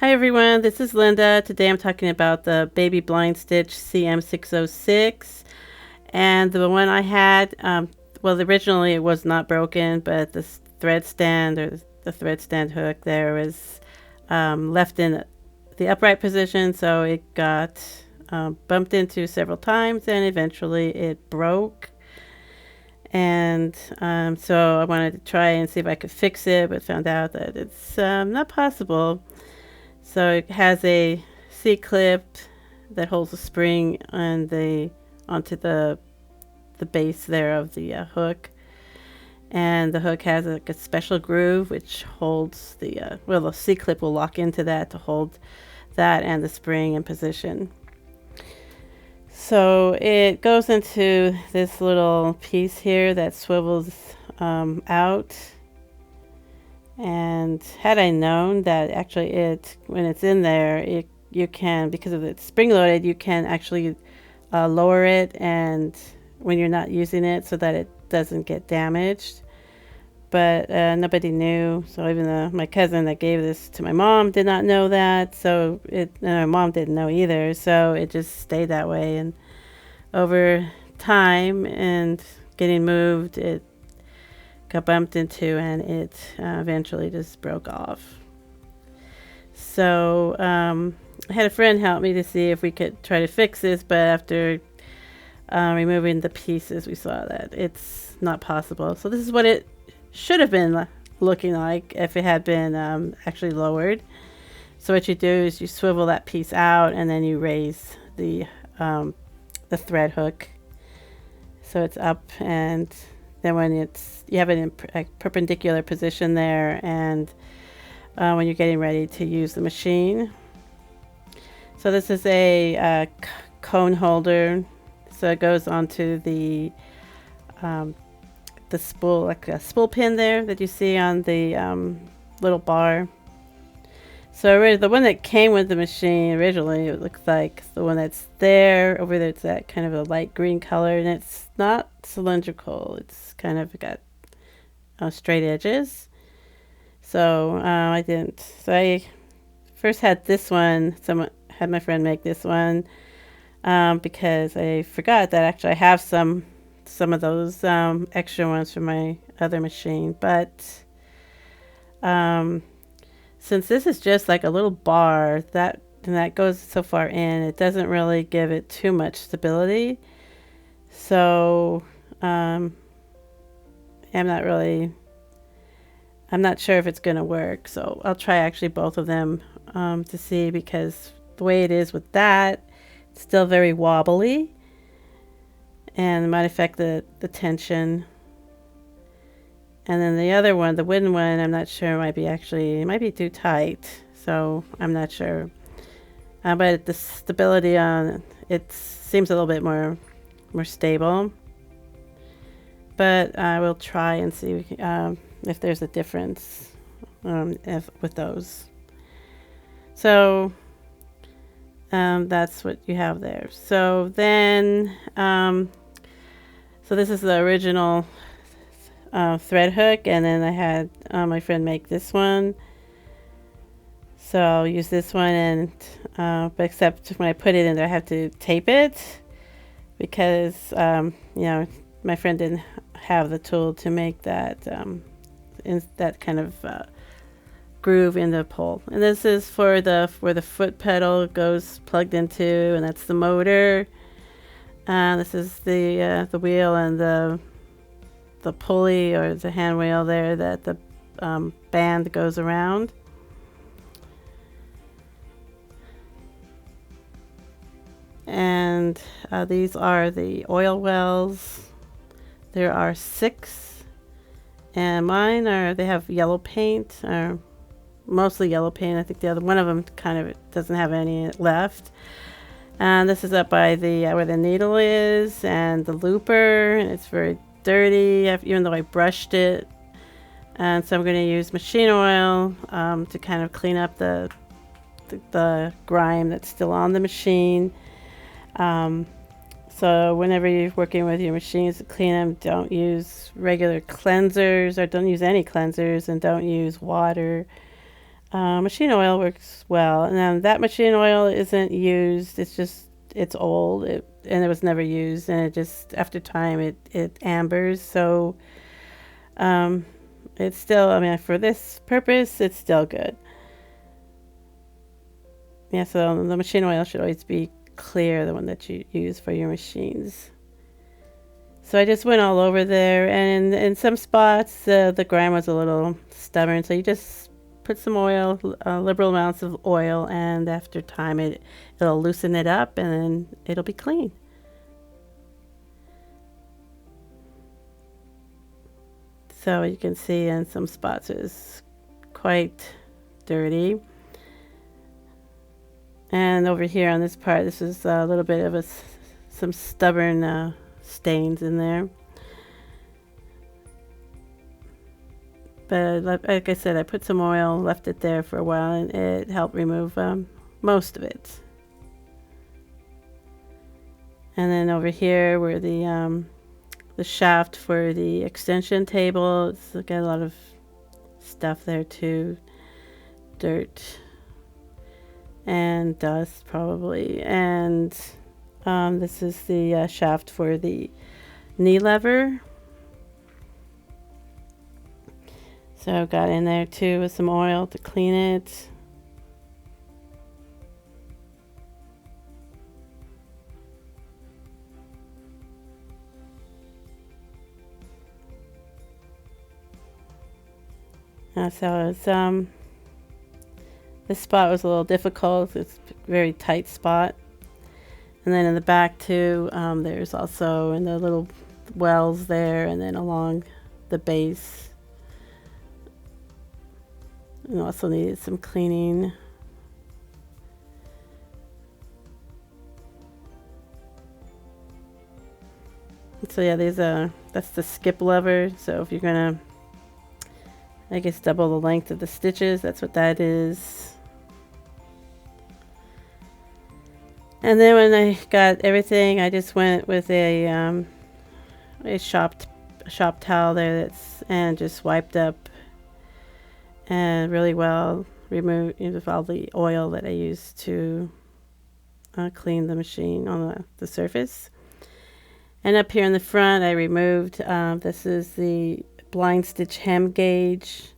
Hi everyone, this is Linda. Today I'm talking about the Baby Blindstitch CM606. And the one I had, well, originally it was not broken, but the thread stand or the thread stand hook there was left in the upright position, so it got bumped into several times and eventually it broke. And so I wanted to try and see if I could fix it, but found out that it's not possible. So it has a C-clip that holds a spring on onto the base there of the hook, and the hook has like a special groove which holds the the C-clip will lock into that to hold that and the spring in position. So it goes into this little piece here that swivels out. And had I known that actually when it's in there, you can, because of it's spring loaded, you can actually lower it and when you're not using it so that it doesn't get damaged. But nobody knew. So even my cousin that gave this to my mom did not know that. So and my mom didn't know either. So it just stayed that way. And over time and getting moved, it got bumped into and it eventually just broke off. So I had a friend help me to see if we could try to fix this, but after removing the pieces, we saw that it's not possible. So this is what it should have been looking like if it had been actually lowered. So what you do is you swivel that piece out and then you raise the thread hook so it's up, and then when you have it in a perpendicular position there, and when you're getting ready to use the machine. So this is a cone holder, so it goes onto the spool, like a spool pin there that you see on the little bar. So the one that came with the machine originally, it looks like the one that's there. Over there, it's that kind of a light green color, and it's not cylindrical. It's kind of got straight edges. So I didn't. So I first had this one. Someone had my friend make this one because I forgot that actually I have some of those extra ones from my other machine, but since this is just like a little bar that goes so far in, it doesn't really give it too much stability. So I'm not sure if it's going to work. So I'll try actually both of them to see, because the way it is with that, it's still very wobbly and it might affect the tension. And then the other one, the wooden one, I'm not sure, it might be too tight. So I'm not sure. But the stability on it seems a little bit more stable. But I will try and see if there's a difference with those. So that's what you have there. So then, so this is the original thread hook, and then I had my friend make this one. So I'll use this one, and but except when I put it in there, I have to tape it because my friend didn't have the tool to make that that kind of groove in the pole. And this is for where the foot pedal goes plugged into, and that's the motor. This is the wheel and the pulley or the hand wheel there that the band goes around. And these are the oil wells. There are 6, and mine they have yellow paint, or mostly yellow paint. I think the other one of them kind of doesn't have any left. And this is up by where the needle is and the looper, and it's very dirty, even though I brushed it. And so I'm going to use machine oil to kind of clean up the grime that's still on the machine. So whenever you're working with your machines to clean them, don't use regular cleansers, or don't use any cleansers, and don't use water. Machine oil works well. And that machine oil isn't used. It's old, and it was never used. And it just, after time, it ambers. So um, it's still, I mean, for this purpose, it's still good. Yeah, so the machine oil should always be clear, the one that you use for your machines. So I just went all over there, and in some spots, the ground was a little stubborn. So you just put some oil, liberal amounts of oil, and after time, it'll loosen it up, and then it'll be clean. So you can see in some spots it's quite dirty. And over here on this part, this is a little bit of some stubborn stains in there. But like I said, I put some oil, left it there for a while, and it helped remove most of it. And then over here, where the shaft for the extension table, it's got a lot of stuff there too, dirt and dust probably. And this is the shaft for the knee lever. So I got in there too with some oil to clean it. So it's this spot was a little difficult. It's a very tight spot. And then in the back too, there's also in the little wells there, and then along the base. And also needed some cleaning. So yeah, that's the skip lever. So if you're gonna, I guess, double the length of the stitches, that's what that is. And then when I got everything, I just went with a shop towel there and just wiped up and really well, removed all the oil that I used to clean the machine on the surface. And up here in the front, I removed, this is the Blindstitch hem gauge,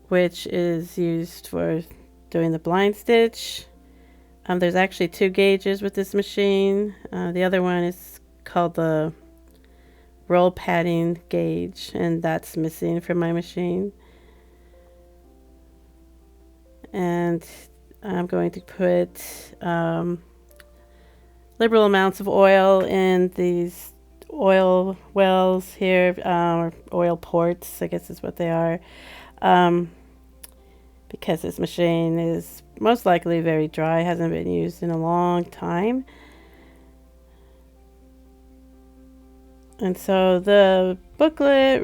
which is used for doing the blind stitch. There's actually 2 gauges with this machine. The other one is called the roll padding gauge, and that's missing from my machine. And I'm going to put liberal amounts of oil in these oil wells here, or oil ports, I guess is what they are, because this machine is most likely very dry, hasn't been used in a long time. And so the booklet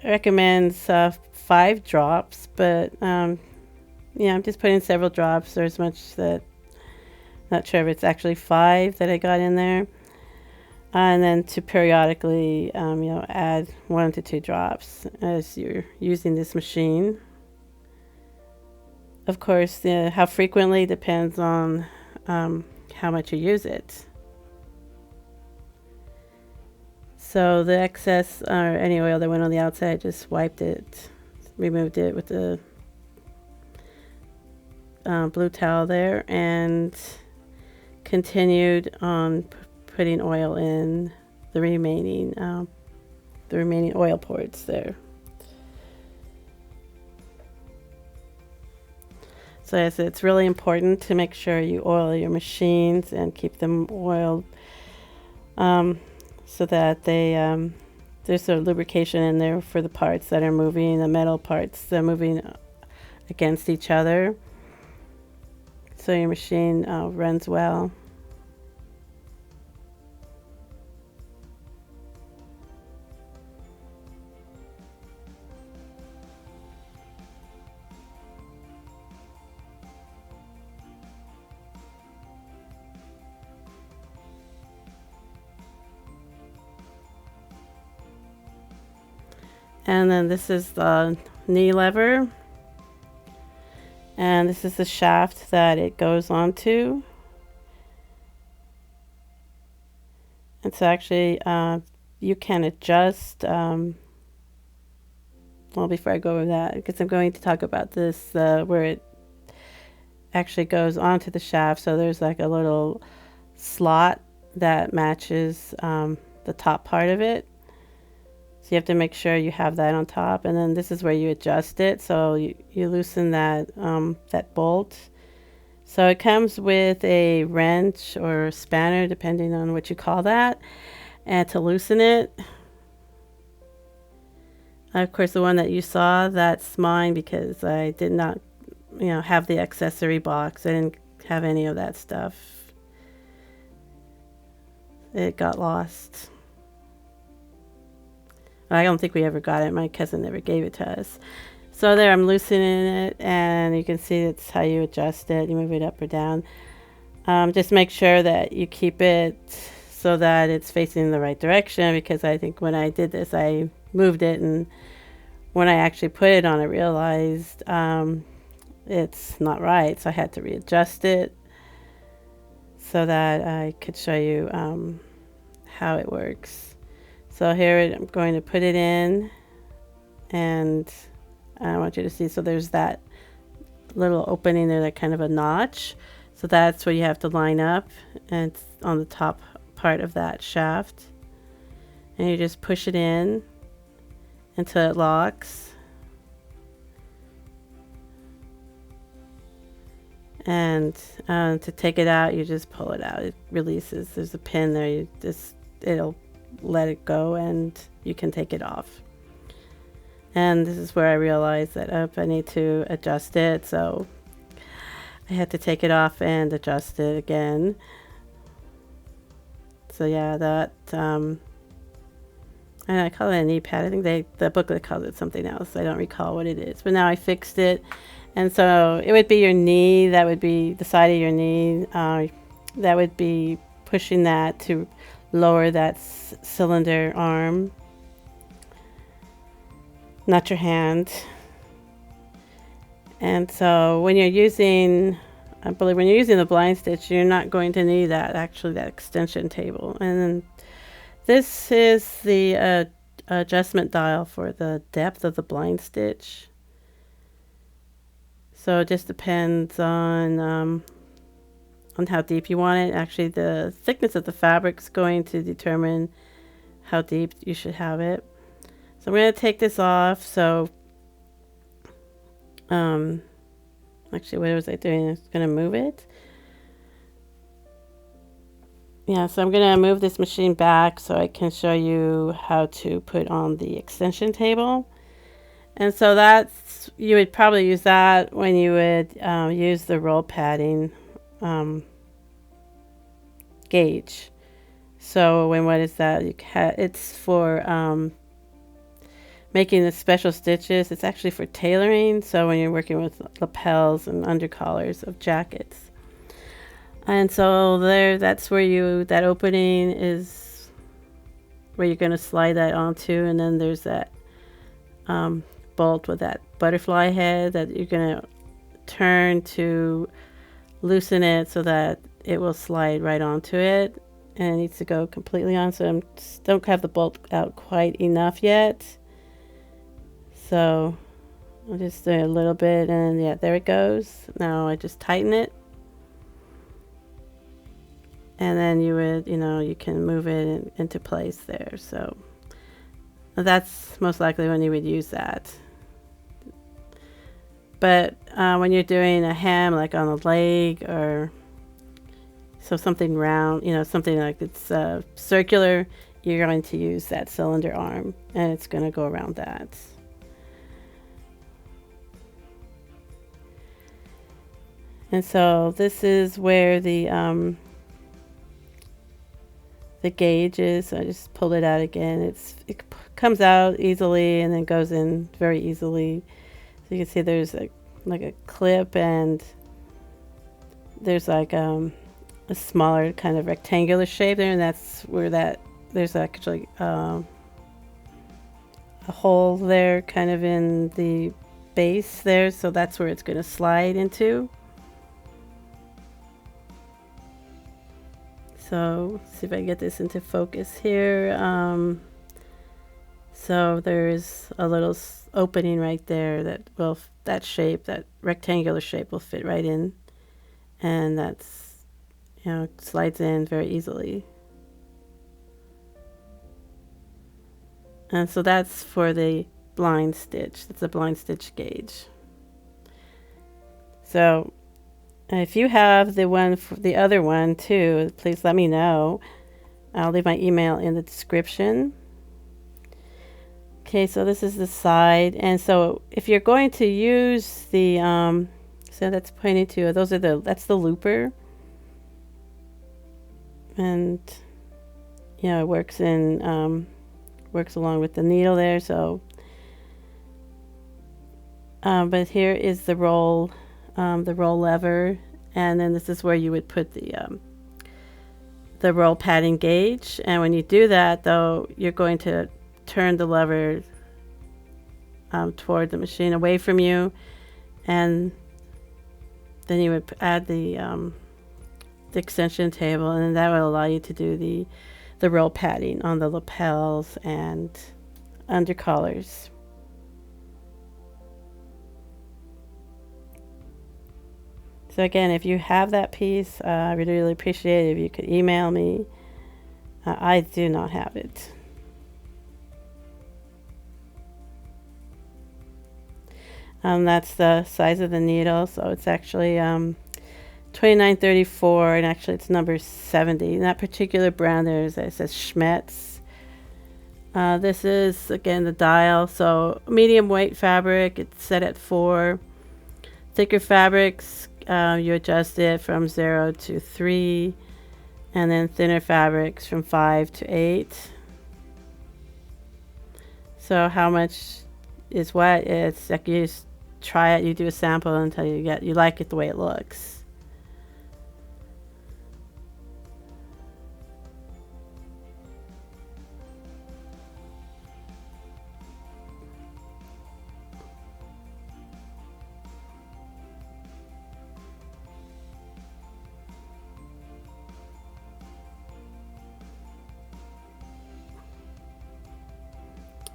recommends 5 drops, but yeah, I'm just putting several drops, or as much that, not sure if it's actually 5 that I got in there. And then to periodically, add 1 to 2 drops as you're using this machine. Of course, how frequently depends on how much you use it. So the excess, or any oil that went on the outside, I just wiped it, removed it with the blue towel there, and continued on putting oil in the remaining oil ports there. So it's really important to make sure you oil your machines and keep them oiled, so that there's a lubrication in there for the parts that are moving, the metal parts that are moving against each other, so your machine runs well. And then this is the knee lever. And this is the shaft that it goes onto. And so actually you can adjust, well, before I go over that, because I'm going to talk about this where it actually goes onto the shaft. So there's like a little slot that matches the top part of it. So you have to make sure you have that on top, and then this is where you adjust it. So you loosen that that bolt. So it comes with a wrench or a spanner, depending on what you call that, and to loosen it. Of course, the one that you saw, that's mine because I did not, have the accessory box. I didn't have any of that stuff. It got lost. I don't think we ever got it. My cousin never gave it to us. So there, I'm loosening it, and you can see it's how you adjust it. You move it up or down. Just make sure that you keep it so that it's facing the right direction, because I think when I did this, I moved it, and when I actually put it on, I realized it's not right. So I had to readjust it so that I could show you how it works. So here I'm going to put it in, and I want you to see, so there's that little opening there, that kind of a notch. So that's where you have to line up, and it's on the top part of that shaft. And you just push it in until it locks. And to take it out, you just pull it out. It releases. There's a pin there. It'll let it go, and you can take it off. And this is where I realized that I need to adjust it, so I had to take it off and adjust it again. So yeah, that and I call it a knee pad. I think the booklet calls it something else. I don't recall what it is, but now I fixed it. And so it would be your knee, that would be the side of your knee, that would be pushing that to lower that cylinder arm, not your hand. And so when you're using, I believe when you're using the Blindstitch, you're not going to need that extension table. And then this is the adjustment dial for the depth of the Blindstitch. So it just depends on how deep you want it. Actually, the thickness of the fabric is going to determine how deep you should have it. So I'm going to take this off. So actually, what was I doing? I was going to move it. Yeah, so I'm going to move this machine back so I can show you how to put on the extension table. And so you would probably use that when you would use the roll padding gauge. So what is that? It's for making the special stitches. It's actually for tailoring. So when you're working with lapels and undercollars of jackets. And so that's where that opening is where you're going to slide that onto. And then there's that bolt with that butterfly head that you're going to turn to loosen it so that it will slide right onto it, and it needs to go completely on. So I don't have the bolt out quite enough yet, so I'll just do a little bit, and yeah, there it goes. Now I just tighten it, and then you can move it into place there. So that's most likely when you would use that. But when you're doing a hem, like on a leg, or so something round, something like it's circular, you're going to use that cylinder arm, and it's going to go around that. And so this is where the gauge is. So I just pulled it out again. It comes out easily and then goes in very easily. So you can see there's like a clip, and there's like a smaller kind of rectangular shape there, and that's where there's actually a hole there kind of in the space there, so that's where it's going to slide into. So see if I get this into focus here. So there's a little opening right there that shape, that rectangular shape will fit right in, and that's, you know, slides in very easily. And so that's for the blind stitch. That's a blind stitch gauge. So if you have the other one too, please let me know. I'll leave my email in the description. Okay, so this is the side, and so if you're going to use the so that's pointing to, that's the looper, and you know, it works along with the needle there. So but here is the roll lever, and then this is where you would put the roll padding gauge. And when you do that, though, you're going to turn the lever toward the machine, away from you, and then you would add the extension table, and that will allow you to do the roll padding on the lapels and undercollars. So again, if you have that piece, I would really appreciate it if you could email me. I do not have it. That's the size of the needle, so it's actually 2934, and actually it's number 70. In that particular brand, it says Schmetz. This is, again, the dial. So medium weight fabric, it's set at 4. Thicker fabrics, you adjust it from 0 to 3, and then thinner fabrics from 5 to 8. So how much is what? It's like you just try it, you do a sample until you like it the way it looks.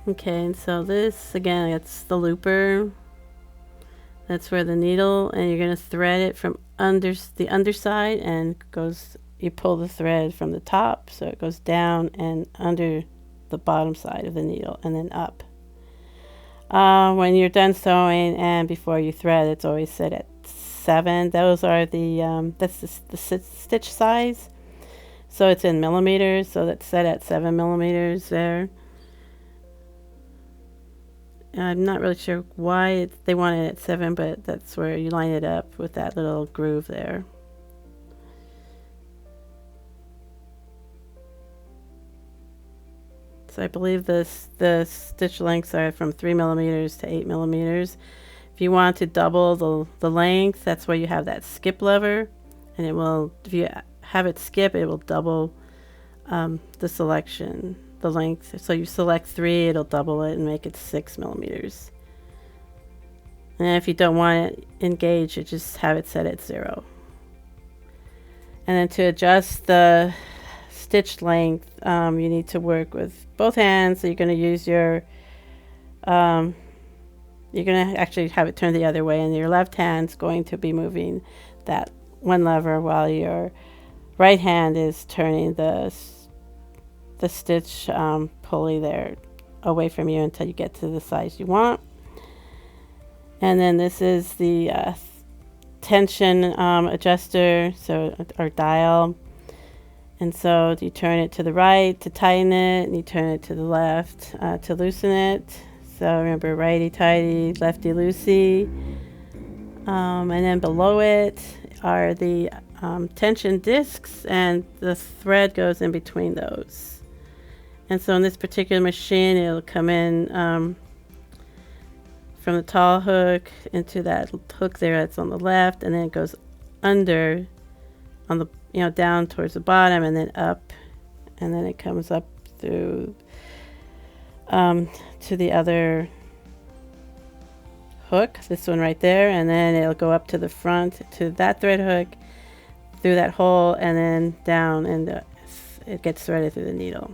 Okay, and so this, again, it's the looper. That's where the needle, and you're going to thread it from the underside, and you pull the thread from the top, so it goes down and under the bottom side of the needle, and then up. When you're done sewing and before you thread, it's always set at 7. Those are that's the stitch size. So it's in millimeters, so that's set at 7 millimeters there. I'm not really sure why they want it at 7, but that's where you line it up with that little groove there. So I believe the stitch lengths are from 3 millimeters to 8 millimeters. If you want to double the length, that's where you have that skip lever, and it will, if you have it skip, it will double the selection, the length. So you select 3, it'll double it and make it 6 millimeters. And if you don't want it engaged, you just have it set at 0. And then to adjust the stitch length, you need to work with both hands. So you're going to use you're going to actually have it turned the other way, and your left hand's going to be moving that one lever while your right hand is turning the stitch pulley there away from you until you get to the size you want. And then this is the tension adjuster, or dial. And so you turn it to the right to tighten it, and you turn it to the left to loosen it. So remember, righty tighty, lefty loosey. And then below it are the tension discs, and the thread goes in between those. And so in this particular machine, it'll come in from the tall hook into that hook there that's on the left, and then it goes under on the, down towards the bottom, and then up, and then it comes up through to the other hook, this one right there, and then it'll go up to the front to that thread hook, through that hole, and then down, and it gets threaded through the needle.